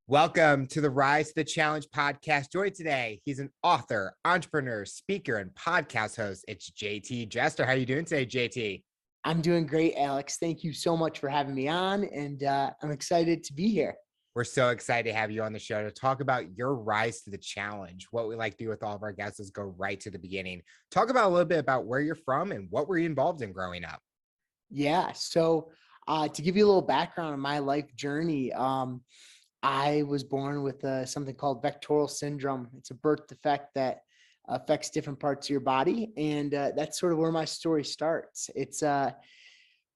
Welcome to the Rise to the Challenge podcast. Joy today. He's an author, entrepreneur, speaker, and podcast host. It's JT Jester. How are you doing today, JT? I'm doing great, Alex. Thank you so much for having me on, and I'm excited to be here. We're so excited to have you on the show to talk about your rise to the challenge. What we like to do with all of our guests is go right to the beginning. Talk about a little bit about where you're from and what were you involved in growing up? Yeah, so to give you a little background on my life journey, I was born with something called vectoral syndrome. It's a birth defect that affects different parts of your body, and that's sort of where my story starts. It's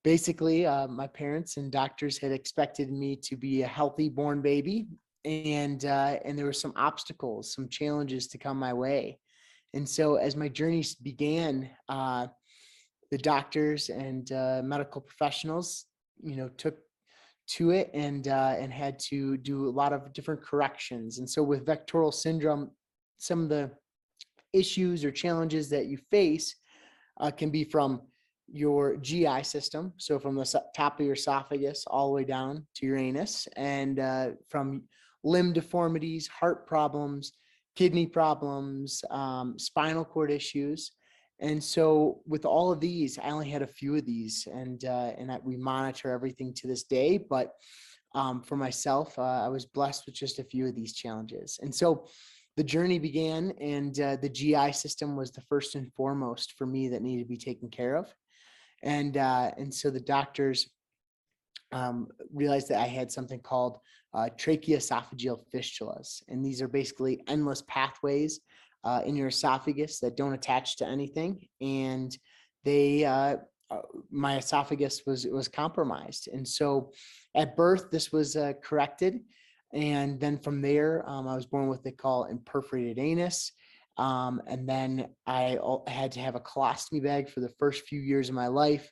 basically my parents and doctors had expected me to be a healthy born baby, and there were some obstacles, some challenges to come my way. And so as my journey began, the doctors and medical professionals, took to it and had to do a lot of different corrections. And so with vectoral syndrome, some of the issues or challenges that you face can be from your GI system. So from the top of your esophagus all the way down to your anus, and from limb deformities, heart problems, kidney problems, spinal cord issues. And so with all of these, I only had a few of these, and we monitor everything to this day. But for myself, I was blessed with just a few of these challenges. And so the journey began, and the GI system was the first and foremost for me that needed to be taken care of. And so the doctors realized that I had something called tracheoesophageal fistulas. And these are basically endless pathways in your esophagus that don't attach to anything. And my esophagus was compromised. And so at birth, this was corrected. And then from there, I was born with what they call imperforated anus. And then I had to have a colostomy bag for the first few years of my life.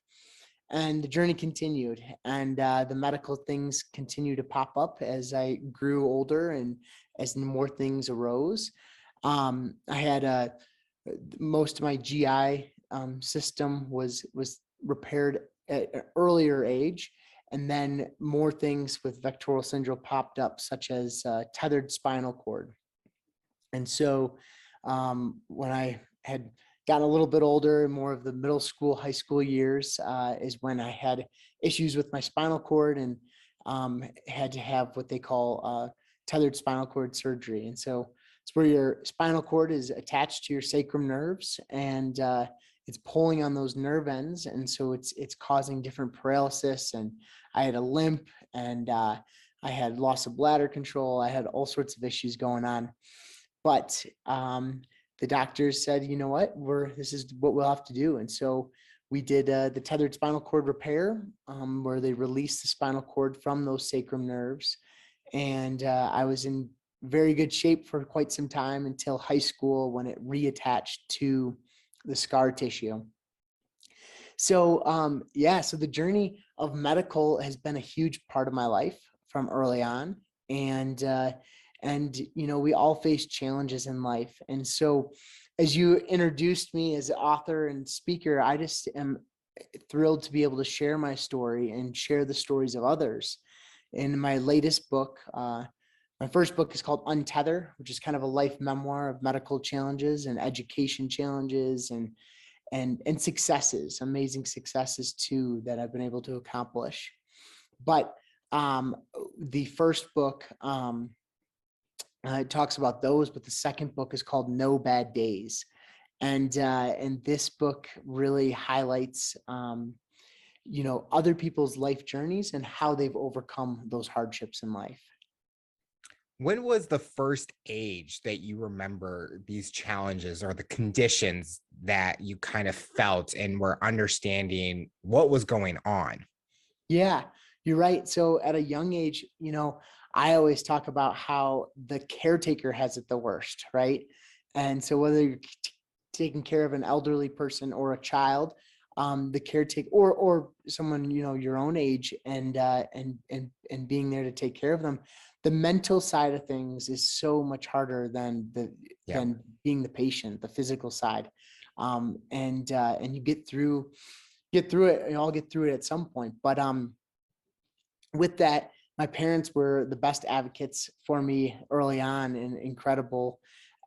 And the journey continued, and the medical things continued to pop up as I grew older and as more things arose. I had most of my GI system was repaired at an earlier age. And then more things with vectoral syndrome popped up, such as tethered spinal cord. And so when I had gotten a little bit older, more of the middle school, high school years, is when I had issues with my spinal cord and had to have what they call tethered spinal cord surgery. And so it's where your spinal cord is attached to your sacrum nerves, and it's pulling on those nerve ends. And so it's causing different paralysis. And I had a limp, and I had loss of bladder control. I had all sorts of issues going on. But the doctors said, you know what, this is what we'll have to do. And so we did the tethered spinal cord repair, where they released the spinal cord from those sacrum nerves. And I was in very good shape for quite some time until high school, when it reattached to the scar tissue. So so the journey of medical has been a huge part of my life from early on. And we all face challenges in life. And so as you introduced me as an author and speaker, I just am thrilled to be able to share my story and share the stories of others. In my latest book, my first book is called Untether, which is kind of a life memoir of medical challenges and education challenges and successes, amazing successes too, that I've been able to accomplish. But the first book, it talks about those, but the second book is called No Bad Days. And this book really highlights, other people's life journeys and how they've overcome those hardships in life. When was the first age that you remember these challenges or the conditions that you kind of felt and were understanding what was going on? Yeah, you're right. So at a young age, I always talk about how the caretaker has it the worst, right? And so whether you're taking care of an elderly person or a child, the caretaker or someone, your own age, and being there to take care of them, the mental side of things is so much harder than being the patient, the physical side. And you get through it, and I'll get through it at some point. But with that, my parents were the best advocates for me early on and incredible.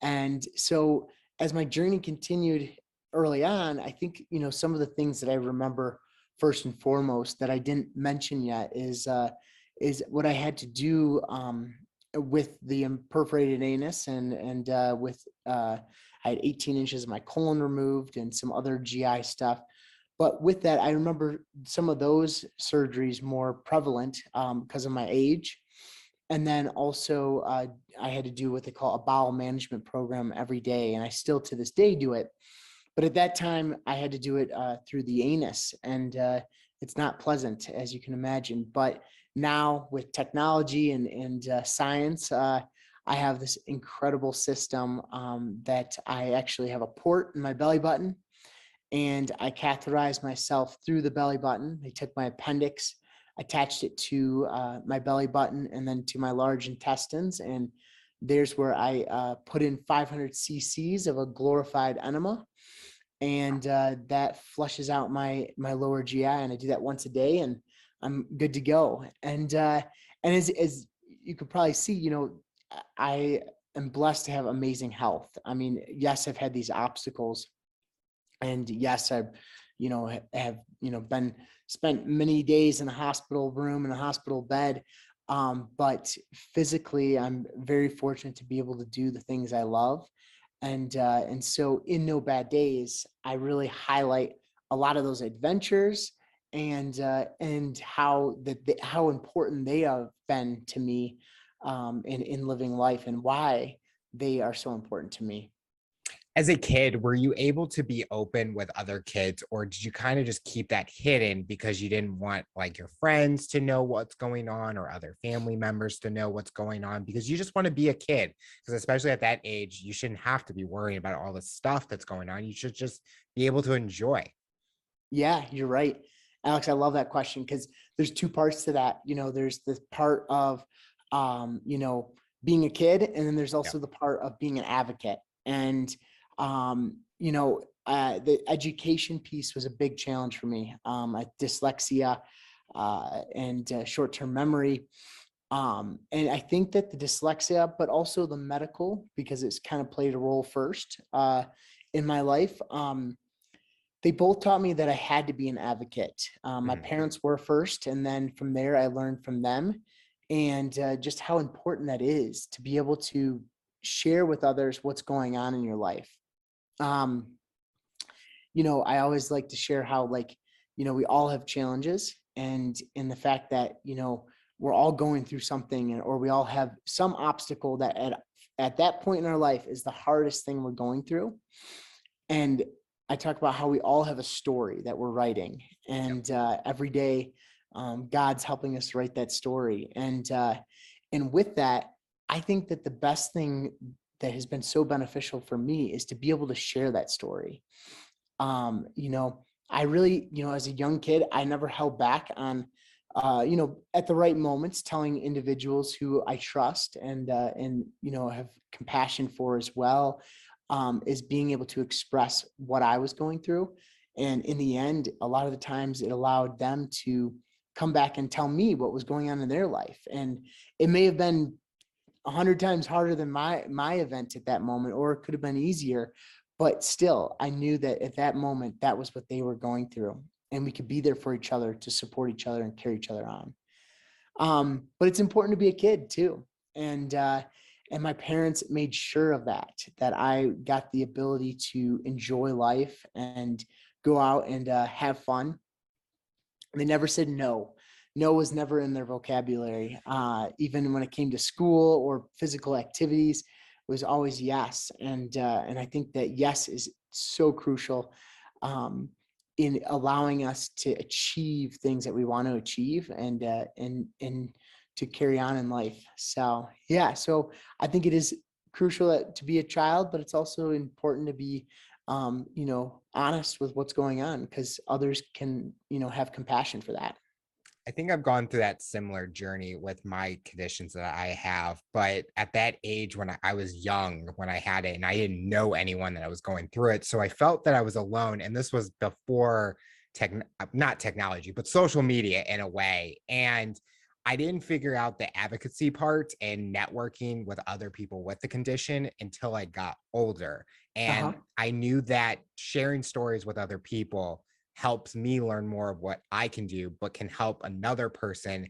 And so as my journey continued early on, I think, some of the things that I remember first and foremost that I didn't mention yet is what I had to do with the perforated anus and with I had 18 inches of my colon removed and some other GI stuff. But with that, I remember some of those surgeries more prevalent because of my age. And then also I had to do what they call a bowel management program every day. And I still to this day do it. But at that time, I had to do it through the anus. And it's not pleasant, as you can imagine. But now with technology and science, I have this incredible system that I actually have a port in my belly button, and I catheterized myself through the belly button. They took my appendix, attached it to my belly button and then to my large intestines. And there's where I put in 500 cc's of a glorified enema. And that flushes out my lower GI. And I do that once a day and I'm good to go. And as you could probably see, I am blessed to have amazing health. I mean, yes, I've had these obstacles, and yes, I've, have, been spent many days in a hospital room, in a hospital bed. But physically, I'm very fortunate to be able to do the things I love. And so in No Bad Days, I really highlight a lot of those adventures and how important they have been to me in living life and why they are so important to me. As a kid, were you able to be open with other kids, or did you kind of just keep that hidden because you didn't want like your friends to know what's going on or other family members to know what's going on because you just want to be a kid? Because especially at that age, you shouldn't have to be worrying about all the stuff that's going on. You should just be able to enjoy. Yeah, you're right, Alex. I love that question because there's two parts to that. There's the part of, being a kid, and then there's Yep. also the part of being an advocate. And the education piece was a big challenge for me. I dyslexia and short-term memory. And I think that the dyslexia, but also the medical, because it's kind of played a role first in my life. They both taught me that I had to be an advocate. My Mhm. parents were first, and then from there, I learned from them and just how important that is to be able to share with others what's going on in your life. Um, I always like to share how, like, we all have challenges, and in the fact that, we're all going through something, or we all have some obstacle that at that point in our life is the hardest thing we're going through. And I talk about how we all have a story that we're writing, and every day, God's helping us write that story. And with that, I think that the best thing that has been so beneficial for me is to be able to share that story. I really, as a young kid, I never held back on, at the right moments, telling individuals who I trust and have compassion for as well, is being able to express what I was going through. And in the end, a lot of the times it allowed them to come back and tell me what was going on in their life. And it may have been 100 times harder than my event at that moment, or it could have been easier, but still I knew that at that moment that was what they were going through, and we could be there for each other to support each other and carry each other on. But it's important to be a kid too, and my parents made sure of that I got the ability to enjoy life and go out and have fun. They never said no. No was never in their vocabulary. Even when it came to school or physical activities, it was always yes. And I think that yes is so crucial in allowing us to achieve things that we want to achieve and to carry on in life. So yeah, so I think it is crucial to be a child, but it's also important to be honest with what's going on, because others can, have compassion for that. I think I've gone through that similar journey with my conditions that I have. But at that age, when I was young, when I had it, and I didn't know anyone that I was going through it. So I felt that I was alone. And this was before not technology, but social media in a way. And I didn't figure out the advocacy part and networking with other people with the condition until I got older. Uh-huh. And I knew that sharing stories with other people helps me learn more of what I can do, but can help another person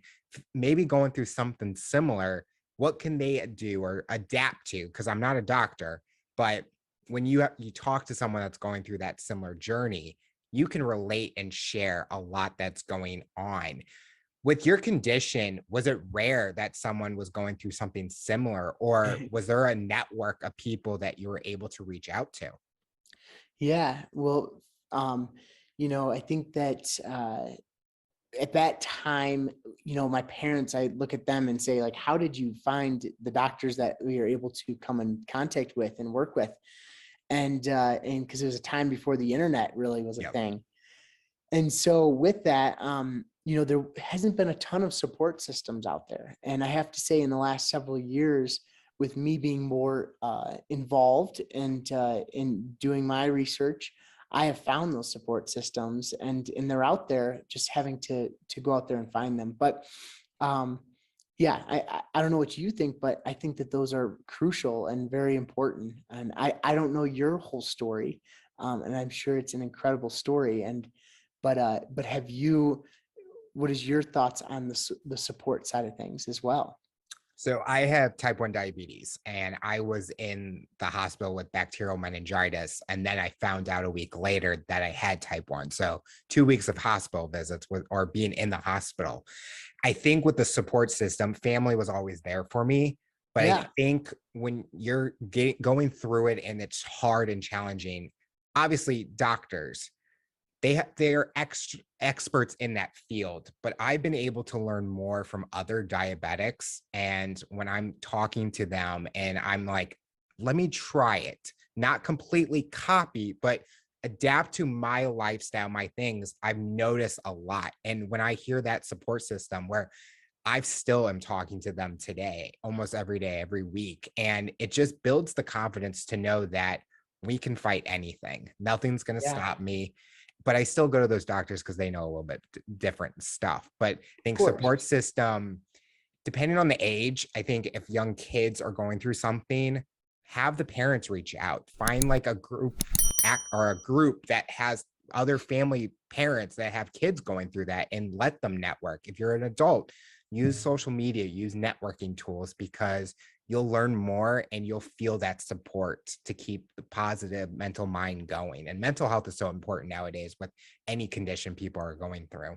maybe going through something similar. What can they do or adapt to? Because I'm not a doctor, but when you talk to someone that's going through that similar journey, you can relate and share a lot that's going on. With your condition, was it rare that someone was going through something similar, or was there a network of people that you were able to reach out to? Yeah. Well, um, I think that at that time, my parents, I look at them and say, like, how did you find the doctors that we are able to come in contact with and work with? And because it was a time before the internet really was a Yep. thing. And so with that, there hasn't been a ton of support systems out there. And I have to say, in the last several years, with me being more involved and in doing my research, I have found those support systems, and they're out there. Just having to go out there and find them. But um, yeah, I don't know what you think, but I think that those are crucial and very important. And I don't know your whole story, and I'm sure it's an incredible story. But have you? What is your thoughts on the support side of things as well? So I have type 1 diabetes, and I was in the hospital with bacterial meningitis. And then I found out a week later that I had type 1. So 2 weeks of hospital visits with, or being in the hospital. I think with the support system, family was always there for me. But I Yeah, think when you're going through it and it's hard and challenging, obviously doctors, they're experts in that field, but I've been able to learn more from other diabetics. And when I'm talking to them and I'm like, let me try it, not completely copy, but adapt to my lifestyle, my things, I've noticed a lot. And when I hear that support system where I still am talking to them today, almost every day, every week, and it just builds the confidence to know that we can fight anything. Nothing's going to yeah, stop me. But I still go to those doctors because they know a little bit different stuff. But I of think course. support system, depending on the age, I think if young kids are going through something, have the parents reach out, find like a group or a group that has other family parents that have kids going through that and let them network. If you're an adult, use social media, use networking tools, because you'll learn more and you'll feel that support to keep the positive mental mind going. And mental health is so important nowadays with any condition people are going through.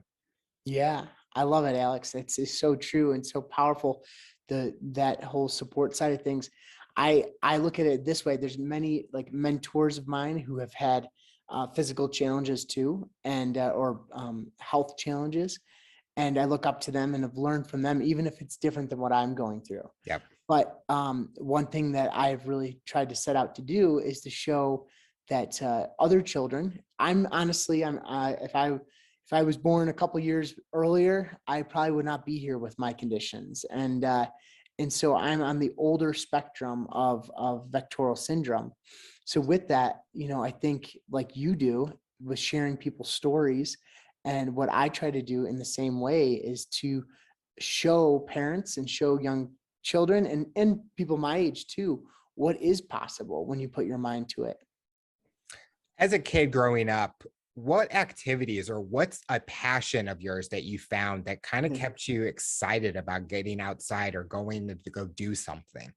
Yeah, I love it, Alex. It's so true and so powerful. That whole support side of things. I look at it this way. There's many like mentors of mine who have had physical challenges too, and or health challenges, and I look up to them and have learned from them, even if it's different than what I'm going through. Yep. But one thing that I've really tried to set out to do is to show that other children. I'm honestly, if I was born a couple years earlier, I probably would not be here with my conditions, and so I'm on the older spectrum of vectoral syndrome. So with that, I think like you do with sharing people's stories, and what I try to do in the same way is to show parents and show young children and people my age too what is possible when you put your mind to it. As a kid growing up, what activities or what's a passion of yours that you found that kind of kept you excited about getting outside or going to go do something?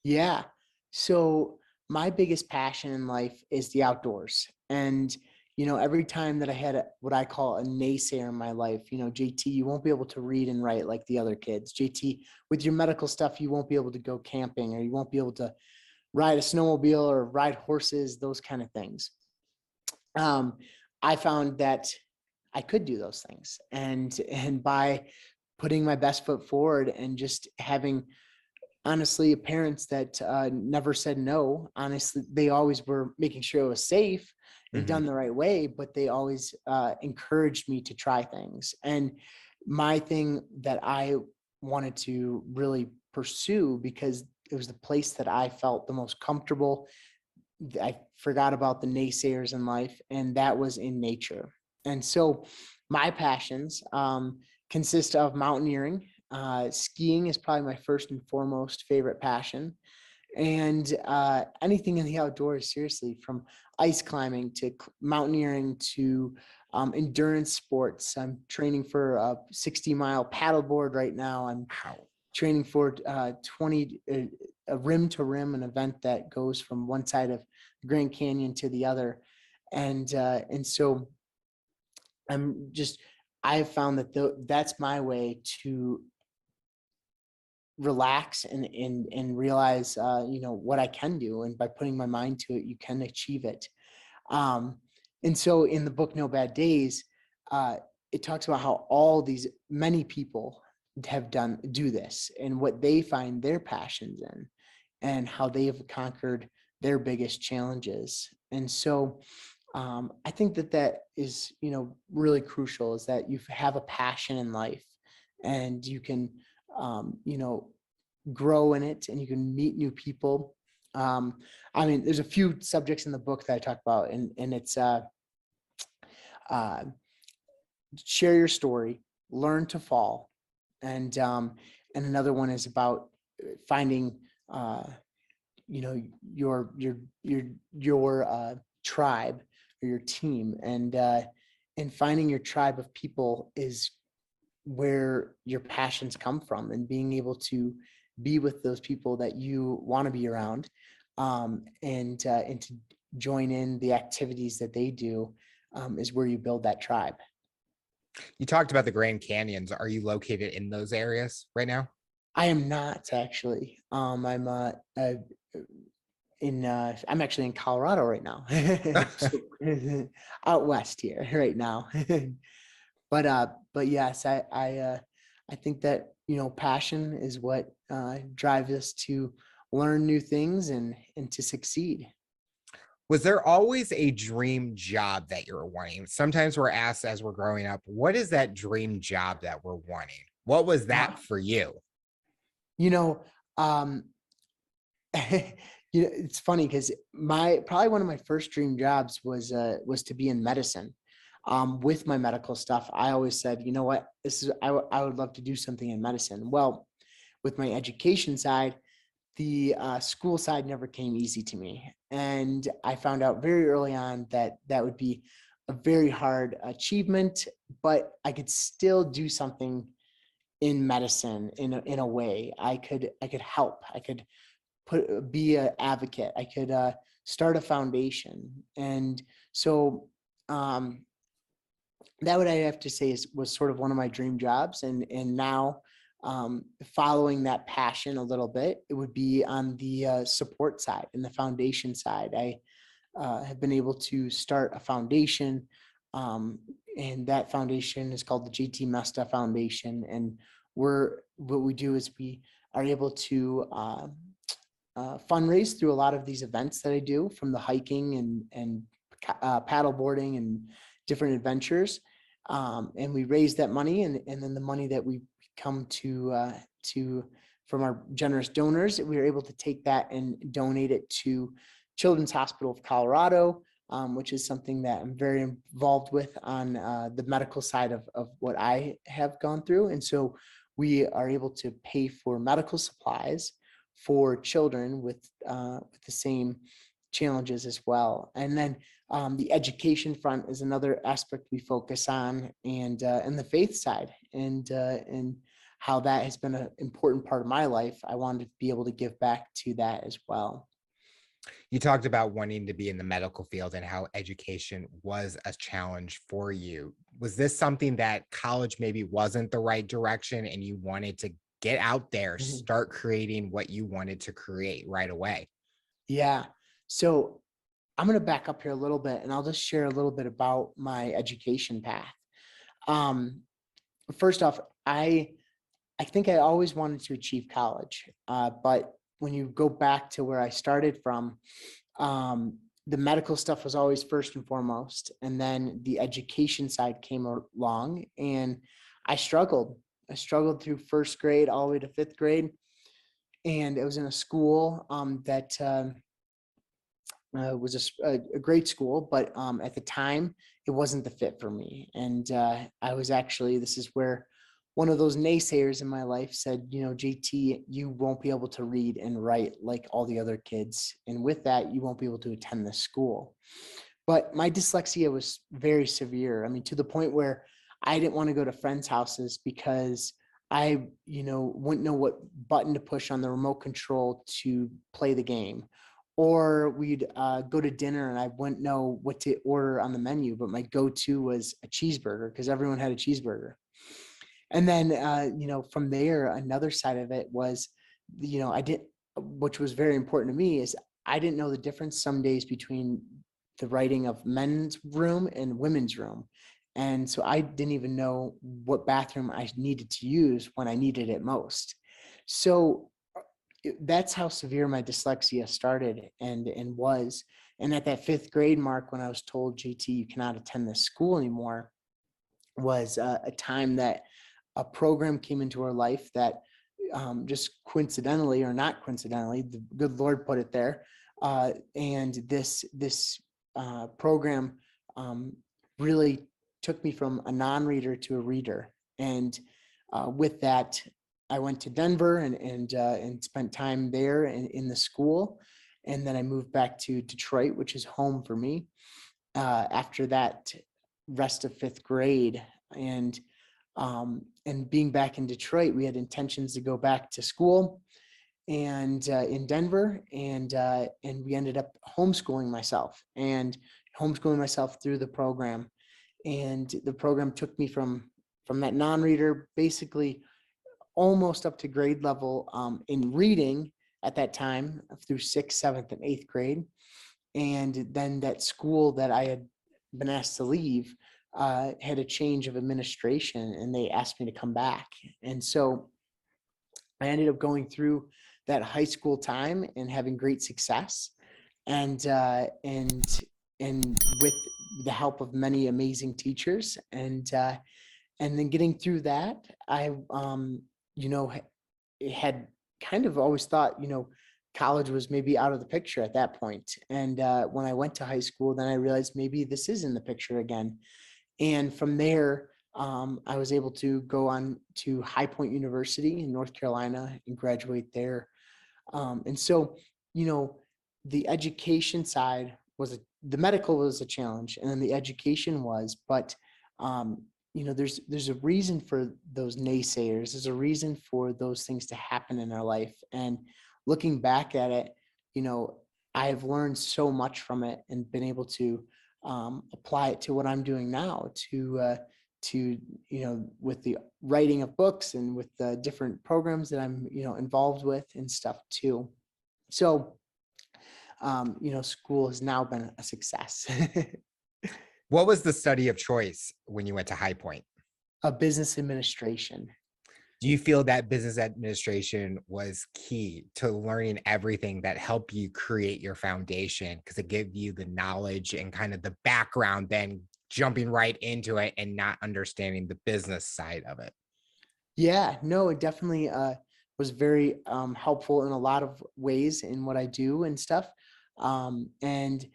Yeah. So my biggest passion in life is the outdoors. And, every time that I had what I call a naysayer in my life, JT, you won't be able to read and write like the other kids. JT, with your medical stuff, you won't be able to go camping, or you won't be able to ride a snowmobile or ride horses, those kind of things. Um, I found that I could do those things. And by putting my best foot forward and just having honestly parents that never said no. Honestly, they always were making sure it was safe and Mhm. done the right way, but they always encouraged me to try things. And my thing that I wanted to really pursue, because it was the place that I felt the most comfortable, I forgot about the naysayers in life, and that was in nature. And so my passions consist of mountaineering. skiing is probably my first and foremost favorite passion. And anything in the outdoors, seriously, from ice climbing to mountaineering to endurance sports. I'm training for a 60-mile paddleboard right now. I'm Wow. training for 20 a rim to rim, an event that goes from one side of the Grand Canyon to the other. And so I've found that that's my way to relax and realize what I can do, and by putting my mind to it, you can achieve it. And so in the book No Bad Days, it talks about how all these many people do this, and what they find their passions in, and how they have conquered their biggest challenges. And so I think that is really crucial, is that you have a passion in life, and you can grow in it, and you can meet new people. There's a few subjects in the book that I talk about, and it's uh, share your story, learn to fall, and another one is about finding your tribe or your team, and finding your tribe of people is where your passions come from, and being able to be with those people that you want to be around, and to join in the activities that they do, is where you build that tribe. You talked about the Grand Canyons. Are you located in those areas right now? I am not actually. I'm actually in Colorado right now. So, out west here right now. But yes, I think that passion is what drives us to learn new things and to succeed. Was there always a dream job that you were wanting? Sometimes we're asked as we're growing up, what is that dream job that we're wanting? What was Uh, that for you? you know, um, it's funny because probably one of my first dream jobs was to be in medicine. With my medical stuff, I always said, you know what, I would love to do something in medicine. Well, with my education side, the school side never came easy to me, and I found out very early on that that would be a very hard achievement, but I could still do something in medicine in a way. I could help. I could be an advocate. I could start a foundation. And so um, that, what I have to say, was sort of one of my dream jobs. And now, following that passion a little bit, it would be on the support side and the foundation side. I have been able to start a foundation, and that foundation is called the JT Mesta Foundation. And what we do is we are able to fundraise through a lot of these events that I do, from the hiking and paddle boarding and different adventures. And we raise that money, and then the money that we come to from our generous donors, we are able to take that and donate it to Children's Hospital of Colorado, which is something that I'm very involved with on the medical side of what I have gone through. And so we are able to pay for medical supplies for children with the same challenges as well. And then the education front is another aspect we focus on, and the faith side, and how that has been an important part of my life. I wanted to be able to give back to that as well. You talked about wanting to be in the medical field and how education was a challenge for you. Was this something that college maybe wasn't the right direction and you wanted to get out there, Mhm. start creating what you wanted to create right away? Yeah. So I'm going to back up here a little bit, and I'll just share a little bit about my education path. Um, First off, I think I always wanted to achieve college, but when you go back to where I started from, the medical stuff was always first and foremost, and then the education side came along, and I struggled. I struggled through first grade all the way to fifth grade, and it was in a school that was a great school, but at the time it wasn't the fit for me. And I was actually, this is where one of those naysayers in my life said, JT, you won't be able to read and write like all the other kids. And with that, you won't be able to attend this school. But my dyslexia was very severe. I mean, to the point where I didn't want to go to friends' houses because I, wouldn't know what button to push on the remote control to play the game. Or we'd go to dinner and I wouldn't know what to order on the menu, but my go-to was a cheeseburger because everyone had a cheeseburger. And then, from there, another side of it was, which was very important to me, is I didn't know the difference some days between the writing of men's room and women's room. And so I didn't even know what bathroom I needed to use when I needed it most. So that's how severe my dyslexia started and was. And at that 5th grade mark, when I was told, JT, you cannot attend this school anymore, was a time that a program came into our life that just coincidentally or not coincidentally, the good Lord put it there. And this program really took me from a non-reader to a reader. And with that, I went to Denver and spent time there in the school. And then I moved back to Detroit, which is home for me. After that rest of 5th grade, and being back in Detroit, we had intentions to go back to school and in Denver, and we ended up homeschooling myself through the program. And the program took me from that non-reader basically almost up to grade level in reading at that time through 6th, 7th, and 8th grade. And then that school that I had been asked to leave had a change of administration, and they asked me to come back. And so I ended up going through that high school time and having great success. And with the help of many amazing teachers, and then getting through that, I had kind of always thought, college was maybe out of the picture at that point. And when I went to high school, then I realized maybe this is in the picture again. And from there, I was able to go on to High Point University in North Carolina and graduate there. And so, the education side the medical was a challenge, and then the education was, but there's a reason for those naysayers. There's a reason for those things to happen in our life. And looking back at it, I have learned so much from it and been able to apply it to what I'm doing now, to with the writing of books and with the different programs that I'm involved with and stuff too. So school has now been a success. What was the study of choice when you went to High Point? A business administration. Do you feel that business administration was key to learning everything that helped you create your foundation, because it gave you the knowledge and kind of the background, then jumping right into it and not understanding the business side of it? Yeah, no, it definitely was very helpful in a lot of ways in what I do and stuff. And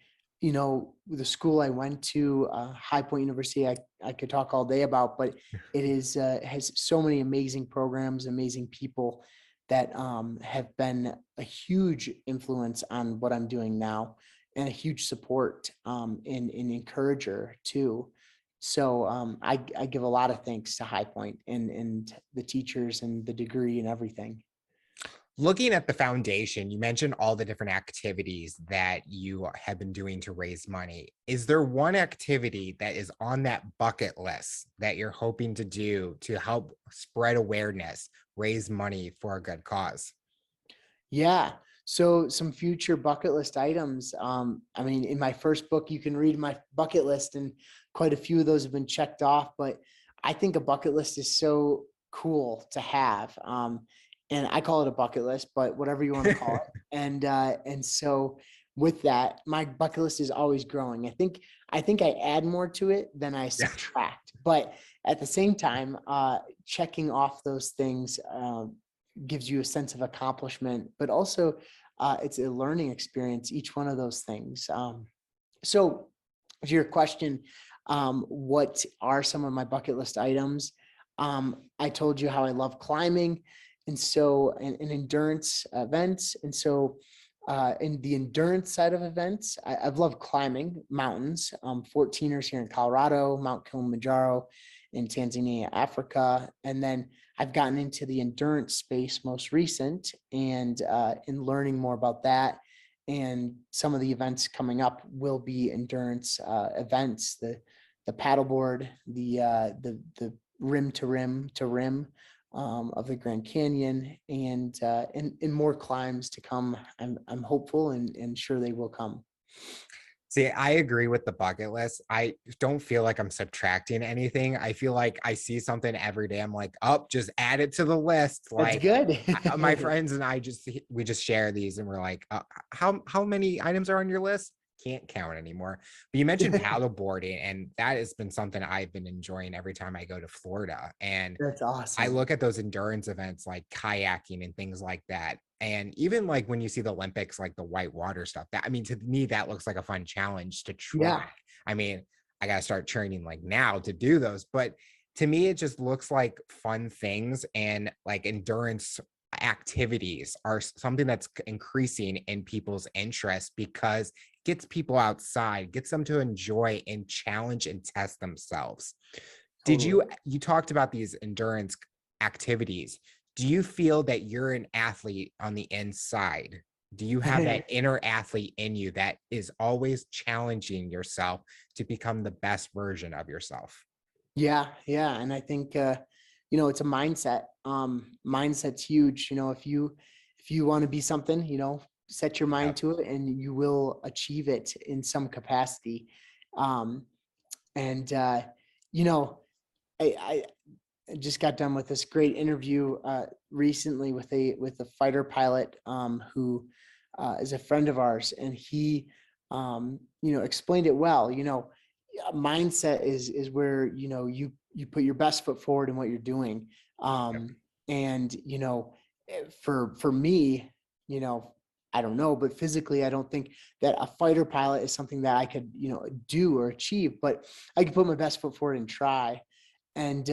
the school I went to, High Point University, I could talk all day about, but it is has so many amazing programs, amazing people that have been a huge influence on what I'm doing now, and a huge support and encourager too. So I give a lot of thanks to High Point and the teachers and the degree and everything. Looking at the foundation, you mentioned all the different activities that you have been doing to raise money. Is there one activity that is on that bucket list that you're hoping to do to help spread awareness, raise money for a good cause? Yeah. So some future bucket list items. I mean, in my first book, you can read my bucket list, and quite a few of those have been checked off, but I think a bucket list is so cool to have. And I call it a bucket list, but whatever you want to call it. And so with that, my bucket list is always growing. I think I add more to it than I Yeah. subtract, but at the same time, checking off those things gives you a sense of accomplishment, but also it's a learning experience, each one of those things. So to your question, what are some of my bucket list items? I told you how I love climbing, and so and endurance events. And so in the endurance side of events, I've loved climbing mountains, 14ers here in Colorado, Mount Kilimanjaro in Tanzania, Africa. And then I've gotten into the endurance space most recent, and in learning more about that. And some of the events coming up will be endurance events, the paddleboard, the rim to rim to rim of the Grand Canyon, and more climbs to come. I'm hopeful and sure they will come. See, I agree with the bucket list. I don't feel like I'm subtracting anything. I feel like I see something every day. I'm like, oh, just add it to the list. That's Like good. my friends and I we just share these, and we're like, how many items are on your list? Can't count anymore. But you mentioned paddleboarding, and that has been something I've been enjoying every time I go to Florida. And That's I awesome. look at those endurance events like kayaking and things like that. And even like when you see the Olympics, like the white water stuff, that, I mean, to me, that looks like a fun challenge to try. Yeah. I mean, I got to start training like now to do those. But to me, it just looks like fun things, and like endurance activities are something that's increasing in people's interest because it gets people outside, gets them to enjoy and challenge and test themselves. Did Totally. you talked about these endurance activities? Do you feel that you're an athlete on the inside? Do you have that inner athlete in you that is always challenging yourself to become the best version of yourself? Yeah, yeah. And I think it's a mindset. Mindset's huge. If you want to be something, set your mind Yep. to it and you will achieve it in some capacity. Um, and you know, I just got done with this great interview recently with a fighter pilot who is a friend of ours, and he explained it well. Mindset is where you put your best foot forward in what you're doing. Yep. And for me, I don't know, but physically I don't think that a fighter pilot is something that I could do or achieve, but I could put my best foot forward and try. And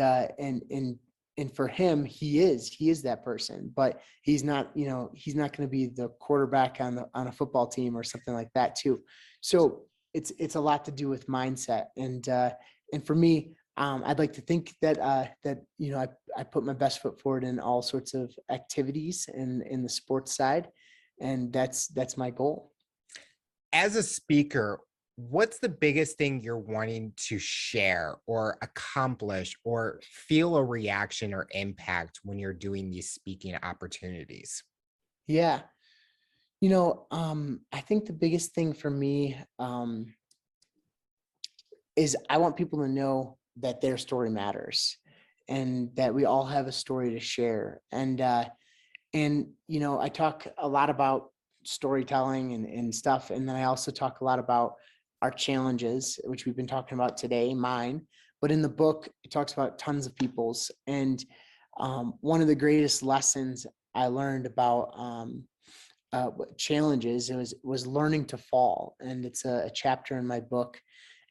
for him, he is that person, but he's not going to be the quarterback on a football team or something like that too. So it's a lot to do with mindset. And for me, I'd like to think that I put my best foot forward in all sorts of activities in the sports side, and that's my goal. As a speaker, what's the biggest thing you're wanting to share or accomplish or feel a reaction or impact when you're doing these speaking opportunities? Yeah. I think the biggest thing for me is I want people to know that their story matters and that we all have a story to share. And I talk a lot about storytelling and stuff. And then I also talk a lot about our challenges, which we've been talking about today, mine. But in the book, it talks about tons of people's. And one of the greatest lessons I learned about challenges was learning to fall. And it's a chapter in my book,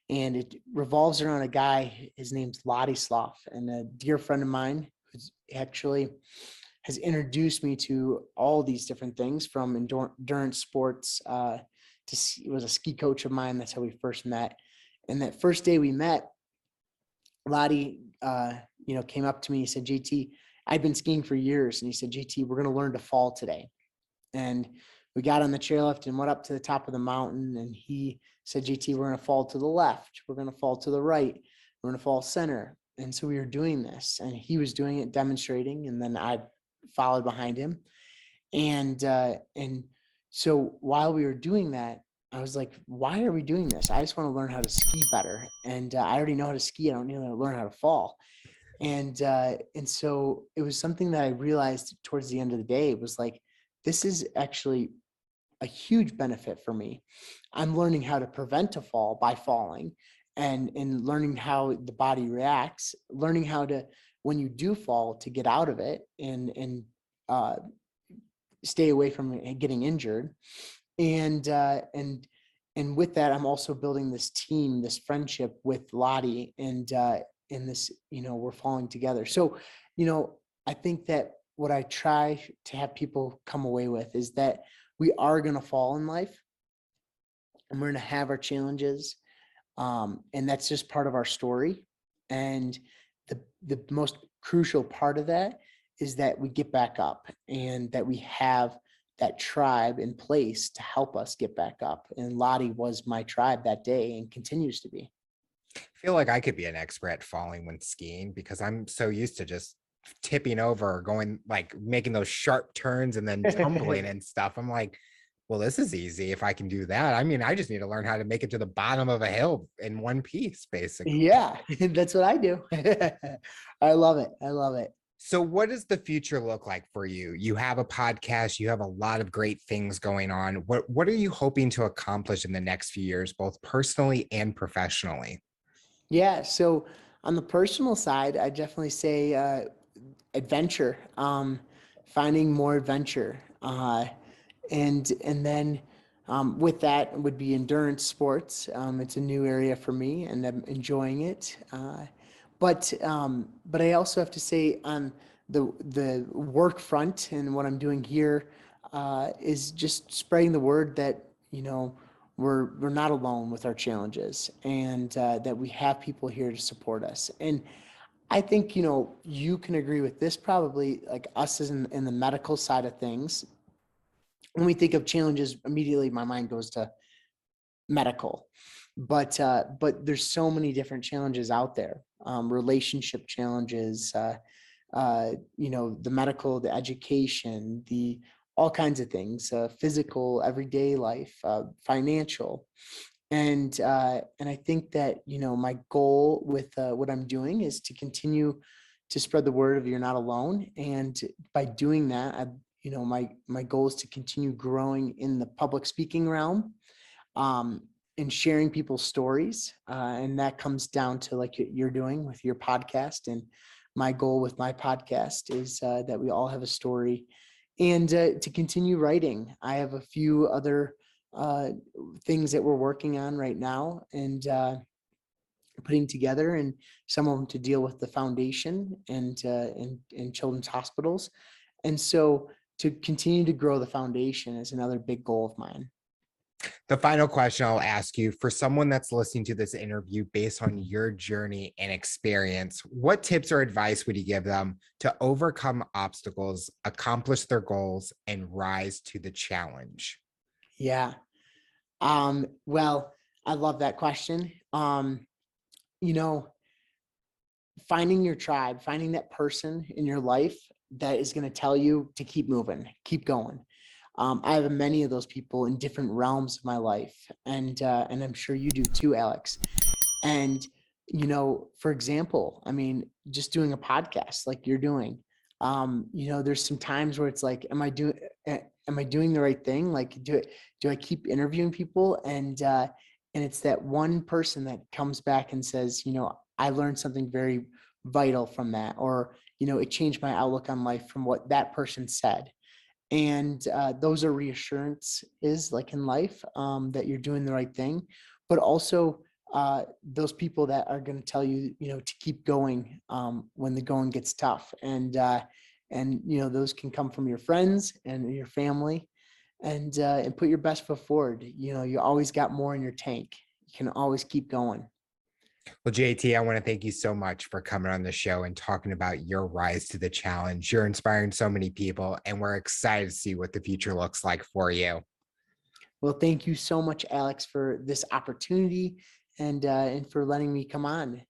and it revolves around a guy. His name's Ladislav, and a dear friend of mine who's actually has introduced me to all these different things, from endurance sports it was a ski coach of mine. That's how we first met. And that first day we met, Lottie, came up to me. He said, "JT, I've been skiing for years." And he said, "JT, we're going to learn to fall today." And we got on the chairlift and went up to the top of the mountain. And he said, "JT, we're going to fall to the left. We're going to fall to the right. We're going to fall center." And so we were doing this, and he was doing it, demonstrating. And then I followed behind him. And so while we were doing that, I was like, why are we doing this? I just want to learn how to ski better. And I already know how to ski. I don't need to learn how to fall. And so it was something that I realized towards the end of the day. It was like, this is actually a huge benefit for me. I'm learning how to prevent a fall by falling, and learning how the body reacts, learning how to, when you do fall, to get out of it and uh, stay away from getting injured. And with that, I'm also building this team, this friendship with Lottie. in this, we're falling together. So, I think that what I try to have people come away with is that we are going to fall in life, and we're going to have our challenges. And that's just part of our story. And the most crucial part of that is that we get back up, and that we have that tribe in place to help us get back up. And Lottie was my tribe that day and continues to be. I feel like I could be an expert at falling when skiing because I'm so used to just tipping over, going like making those sharp turns and then tumbling and stuff. I'm like, well, this is easy if I can do that. I mean, I just need to learn how to make it to the bottom of a hill in one piece, basically. Yeah, that's what I do. I love it. I love it. So what does the future look like for you? You have a podcast, you have a lot of great things going on. What are you hoping to accomplish in the next few years, both personally and professionally? Yeah. So on the personal side, I definitely say adventure, finding more adventure. And then with that would be endurance sports. It's a new area for me, and I'm enjoying it. But I also have to say on the work front, and what I'm doing here is just spreading the word that we're not alone with our challenges, and that we have people here to support us. And I think you can agree with this, probably, like us as in the medical side of things. When we think of challenges, immediately my mind goes to medical, but there's so many different challenges out there, relationship challenges, the medical, the education, the all kinds of things, physical, everyday life, financial. And I think that, my goal with what I'm doing is to continue to spread the word of you're not alone. And by doing that, my goal is to continue growing in the public speaking realm, and sharing people's stories. And that comes down to like you're doing with your podcast. And my goal with my podcast is that we all have a story, and to continue writing. I have a few other things that we're working on right now, and putting together, and some of them to deal with the foundation and in children's hospitals. And so to continue to grow the foundation is another big goal of mine. The final question I'll ask you, for someone that's listening to this interview based on your journey and experience, what tips or advice would you give them to overcome obstacles, accomplish their goals, and rise to the challenge? Yeah. Well, I love that question. Finding your tribe, finding that person in your life that is going to tell you to keep moving, keep going. I have many of those people in different realms of my life, and I'm sure you do too, Alex. And for example, I mean, just doing a podcast like you're doing, there's some times where it's like, am I doing the right thing? Like, do I keep interviewing people? And it's that one person that comes back and says, I learned something very vital from that, or it changed my outlook on life from what that person said. And those are reassurances, like in life, that you're doing the right thing. But also those people that are going to tell you, to keep going when the going gets tough. And those can come from your friends and your family, and put your best foot forward. You always got more in your tank. You can always keep going. Well, JT, I want to thank you so much for coming on the show and talking about your rise to the challenge. You're inspiring so many people, and we're excited to see what the future looks like for you. Well, thank you so much, Alex, for this opportunity, and for letting me come on.